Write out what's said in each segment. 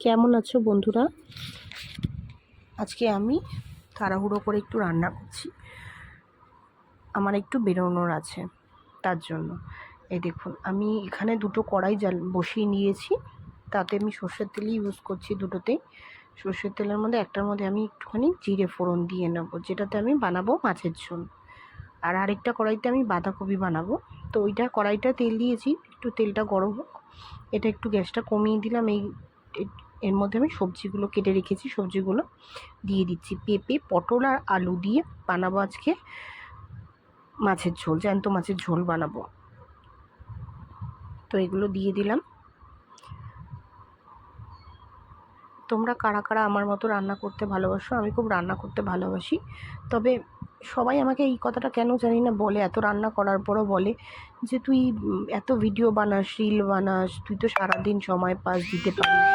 কেমন আছো বন্ধুরা? আজকে আমি তাড়াহুড়ো করে একটু রান্না করছি। আমার একটু বেরোনোর আছে, তার জন্য। এই দেখুন, আমি এখানে দুটো কড়াই বসিয়ে নিয়েছি। তাতে আমি সর্ষের তেলই ইউজ করছি দুটোতেই। সর্ষের তেলের মধ্যে একটার মধ্যে আমি একটুখানি জিরে ফোড়ন দিয়ে নেবো, যেটাতে আমি বানাবো মাছের ঝোল। আর আরেকটা কড়াইতে আমি বাঁধাকপি বানাবো। তো ওইটা কড়াইটা তেল দিয়েছি, একটু তেলটা গরম হোক। এটা একটু গ্যাসটা কমিয়ে দিলাম। এর মধ্যে আমি সবজিগুলো কেটে রেখেছি, সবজিগুলো দিয়ে দিচ্ছি। পেঁপে, পটল আর আলু দিয়ে বানাবো আজকে মাছের ঝোল, জ্যান্ত মাছের ঝোল বানাবো। তো এগুলো দিয়ে দিলাম। তোমরা কারা কারা আমার মতো রান্না করতে ভালোবাসো? আমি খুব রান্না করতে ভালোবাসি। তবে সবাই আমাকে এই কথাটা কেন জানি না বলে, এত রান্না করার পরও বলে যে তুই এত ভিডিও বানাস, রিল বানাস, তুই তো সারাদিন সময় পাস, দিতে পারিস,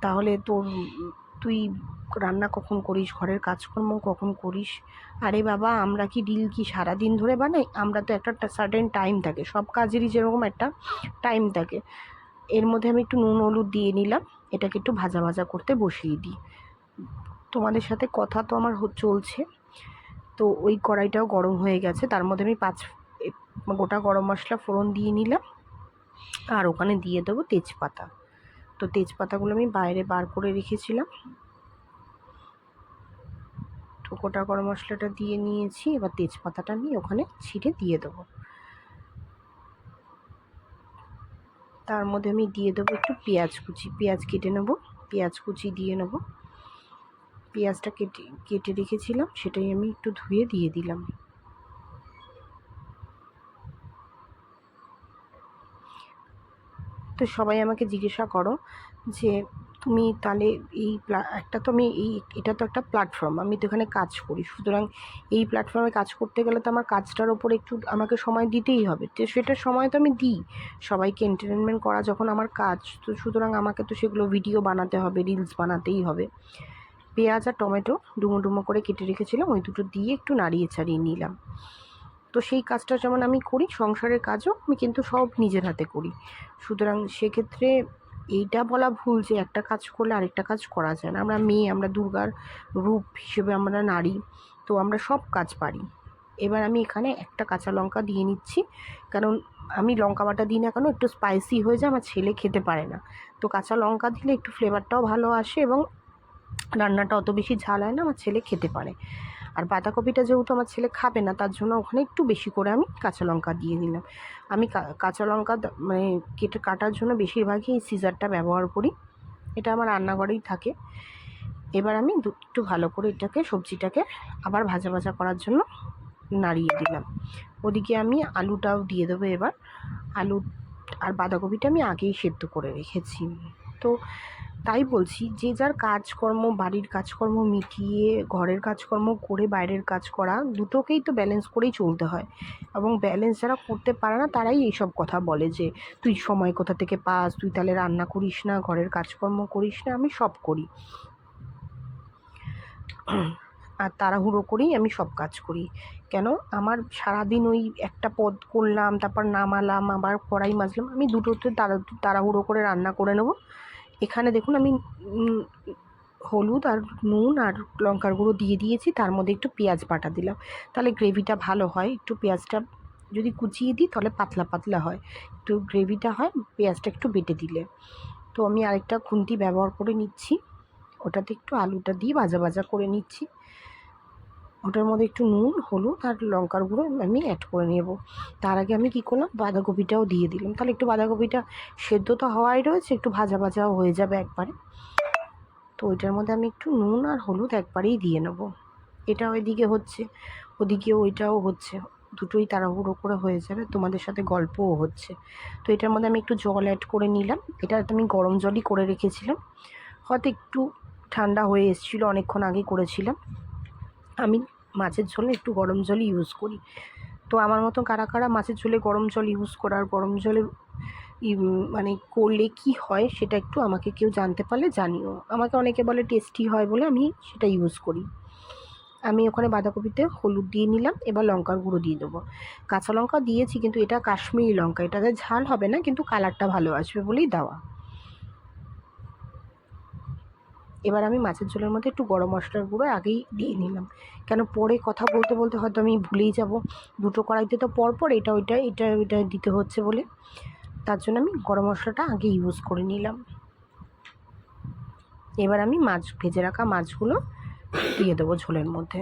তাহলে তোর তুই রান্না কখন করিস, ঘরের কাজকর্ম কখন করিস? আরে বাবা, আমরা কি রিল কি সারাদিন ধরে বানাই? আমরা তো একটা সার্টেন টাইম থাকে, সব কাজেরই যেরকম একটা টাইম থাকে। এর মধ্যে আমি একটু নুন হলুদ দিয়ে নিলাম। এটাকে একটু ভাজা ভাজা করতে বসিয়ে দিই। তোমাদের সাথে কথা তো আমার চলছে। তো ওই কড়াইটাও গরম হয়ে গেছে, তার মধ্যে আমি 5 গোটা গরম মশলা ফোড়ন দিয়ে নিলাম। আর ওখানে দিয়ে দেবো তেজপাতা। তো তেজপাতাগুলো আমি বাইরে বার করে রেখেছিলাম। তো গোটা গরম মশলাটা দিয়ে নিয়েছি, এবার তেজপাতাটা নিয়ে ওখানে ছিঁড়ে দিয়ে দেবো। তার মধ্যে আমি দিয়ে দেবো একটু পেঁয়াজ কুচি, পেঁয়াজ কেটে নেবো, পেঁয়াজ কুচি দিয়ে নেবো। পেঁয়াজটা কেটে রেখেছিলাম, সেটাই আমি একটু ধুয়ে দিয়ে দিলাম। তো সবাই আমাকে জিজ্ঞাসা করো যে তুমি তাহলে একটা তো আমি এটা তো একটা প্ল্যাটফর্ম, আমি তো এখানে কাজ করি, সুতরাং এই প্ল্যাটফর্মে কাজ করতে গেলে তো আমার কাজটার ওপর একটু আমাকে সময় দিতেই হবে। তো সেটার সময় তো আমি দিই, সবাইকে এন্টারটেনমেন্ট করা যখন আমার কাজ, তো সুতরাং আমাকে তো সেগুলো ভিডিও বানাতে হবে, রিলস বানাতেই হবে। পেঁয়াজ আর টমেটো ডুমো ডুমো করে কেটে রেখেছিলাম, ওই দুটো দিয়ে একটু নাড়িয়ে ছাড়িয়ে নিলাম। তো সেই কাজটা যেমন আমি করি, সংসারের কাজও আমি কিন্তু সব নিজের হাতে করি। সুতরাং সেক্ষেত্রে এইটা বলা ভুল যে একটা কাজ করলে আরেকটা কাজ করা যায় না। আমরা মেয়ে, আমরা দুর্গার রূপ হিসেবে আমরা নারী, তো আমরা সব কাজ পারি। এবার আমি এখানে একটা কাঁচা লঙ্কা দিয়ে নিচ্ছি, কারণ আমি লঙ্কা বাটা দিই না কেন, একটু স্পাইসি হয়ে যায়, আমার ছেলে খেতে পারে না। তো কাঁচা লঙ্কা দিলে একটু ফ্লেভারটাও ভালো আসে এবং রান্নাটা অত বেশি ঝাল হয় না, আমার ছেলে খেতে পারে। আর বাঁধাকপিটা যেহেতু আমার ছেলে খাবে না, তার জন্য ওখানে একটু বেশি করে আমি কাঁচা লঙ্কা দিয়ে দিলাম। আমি কাঁচা লঙ্কা মানে কাটার জন্য বেশিরভাগই এই সিজারটা ব্যবহার করি, এটা আমার রান্নাঘরেই থাকে। এবার আমি একটু ভালো করে এটাকে, সবজিটাকে আবার ভাজা ভাজা করার জন্য নাড়িয়ে দিলাম। ওদিকে আমি আলুটাও দিয়ে দেবো এবার। আলু আর বাঁধাকপিটা আমি আগেই সেদ্ধ করে রেখেছি। তো তাই বলছি, যে যার কাজকর্ম, বাড়ির কাজকর্ম মিটিয়ে ঘরের কাজকর্ম করে বাইরের কাজ করা, দুটোকেই তো ব্যালেন্স করেই চলতে হয়। এবং ব্যালেন্স যারা করতে পারে না তারাই এইসব কথা বলে যে তুই সময় কোথা থেকে পাস, তুই তাহলে রান্না করিস না, ঘরের কাজকর্ম করিস না। আমি সব করি, আর তাড়াহুড়ো করেই আমি সব কাজ করি। কেন, আমার সারাদিন ওই একটা পদ করলাম, তারপর নামালাম, আবার কড়াই মাজলাম, আমি দুটোতে তাড়াহুড়ো করে রান্না করে নেব। এখানে দেখুন আমি হলুদ আর নুন আর লঙ্কার গুঁড়ো দিয়ে দিয়েছি, তার মধ্যে একটু পেঁয়াজ বাটা দিলাম, তাহলে গ্রেভিটা ভালো হয়। একটু পেঁয়াজটা যদি কুচিয়ে দিই তাহলে পাতলা পাতলা হয়, একটু গ্রেভিটা হয় পেঁয়াজটা একটু বেটে দিলে। তো আমি আরেকটা খুন্তি ব্যবহার করে নিচ্ছি, ওটাতে একটু আলুটা দিয়ে ভাজা ভাজা করে নিচ্ছি। ওটার মধ্যে একটু নুন, হলুদ আর লঙ্কার গুঁড়ো আমি অ্যাড করে নেব। তার আগে আমি কী করলাম, বাঁধাকপিটাও দিয়ে দিলাম, তাহলে একটু বাঁধাকপিটা সেদ্ধ তো হওয়াই রয়েছে, একটু ভাজা ভাজাও হয়ে যাবে একবারে। তো ওইটার মধ্যে আমি একটু নুন আর হলুদ একবারেই দিয়ে নেব। এটা ওইদিকে হচ্ছে, ওদিকে ওইটাও হচ্ছে, দুটোই তাড়াহুড়ো করে হয়ে যাবে, তোমাদের সাথে গল্পও হচ্ছে। তো এটার মধ্যে আমি একটু জল অ্যাড করে নিলাম। এটা আমি গরম জলই করে রেখেছিলাম, হয়তো একটু ঠান্ডা হয়ে এসেছিলো, অনেকক্ষণ আগে করেছিলাম। আমি মাছের ঝোলে একটু গরম জলই ইউজ করি। তো আমার মতো কারা কারা মাছের ঝোলে গরম জল ইউজ করার, গরম জলের মানে করলে কি হয় সেটা একটু আমাকে কেউ জানতে পারলে জানিও। আমাকে অনেকে বলে টেস্টি হয় বলে আমি সেটা ইউজ করি। আমি ওখানে বাঁধাকপিতে হলুদ দিয়ে নিলাম, এবার লঙ্কার গুঁড়ো দিয়ে দেবো। কাঁচা লঙ্কা দিয়েছি, কিন্তু এটা কাশ্মীরি লঙ্কা, এটাতে ঝাল হবে না, কিন্তু কালারটা ভালো আসবে বলেই দেওয়া। এবার আমি মাছের ঝোলের মধ্যে একটু গরম মশলার গুঁড়ো আগেই দিয়ে নিলাম, কেন পরে কথা বলতে বলতে হয়তো আমি ভুলেই যাব, দুটো কড়াইতে তো পরপর এটা ওইটা দিতে হচ্ছে বলে, তার জন্য আমি গরম মশলাটা আগে ইউজ করে নিলাম। এবার আমি মাছ ভেজে রাখা মাছগুলো দিয়ে দেবো ঝোলের মধ্যে।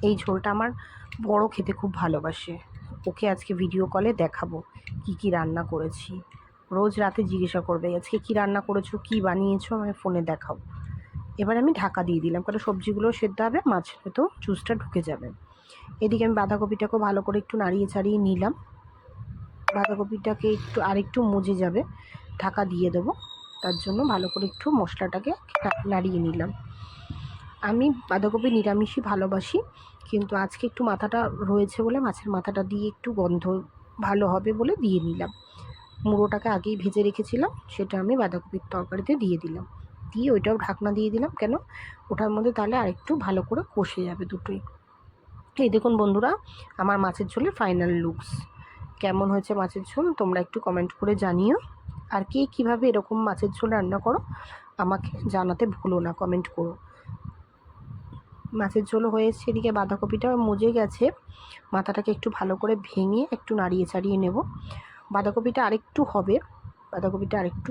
এই ঝোলটা আমার বড় খেতে খুব ভালোবাসে, ওকে আজকে ভিডিও কলে দেখাবো কি রান্না করেছি। রোজ রাতে জিজ্ঞাসা করবে আজকে কি রান্না করেছো, কি বানিয়েছো, আমি ফোনে দেখাবো। এবার আমি ঢাকা দিয়ে দিলাম, কারণ সবজিগুলো সেদ্ধ হবে, মাছের তো জুসটা ঢুকে যাবে। এদিকে আমি বাঁধাকপিটাকেও ভালো করে একটু নাড়িয়ে চাড়িয়ে নিলাম। বাঁধাকপিটাকে আরেকটু মজে যাবে, ঢাকা দিয়ে দেবো, তার জন্য ভালো করে একটু মশলাটাকে নাড়িয়ে নিলাম। আমি বাঁধাকপি নিরামিষই ভালোবাসি, কিন্তু আজকে একটু মাথাটা রয়েছে বলে মাছের মাথাটা দিয়ে একটু গন্ধ ভালো হবে বলে দিয়ে নিলাম। মুড়োটাকে আগেই ভেজে রেখেছিলাম, সেটা আমি বাঁধাকপির তরকারিতে দিয়ে দিলাম, দিয়ে ওইটাও ঢাকনা দিয়ে দিলাম, কেন ওটার মধ্যে তাহলে আরেকটু ভালো করে কষে যাবে দুটোই। এই দেখুন বন্ধুরা, আমার মাছের ঝোলের ফাইনাল লুকস কেমন হয়েছে মাছের ঝোল তোমরা একটু কমেন্ট করে জানিও। আর কে কীভাবে এরকম মাছের ঝোল রান্না করো আমাকে জানাতে ভুলো না, কমেন্ট করো। মাছের ঝোলও হয়েছে, এদিকে বাঁধাকপিটাও মজে গেছে, মাথাটাকে একটু ভালো করে ভেঙে একটু নাড়িয়ে চাড়িয়ে নেব। বাঁধাকপিটা আরেকটু হবে, বাঁধাকপিটা আরেকটু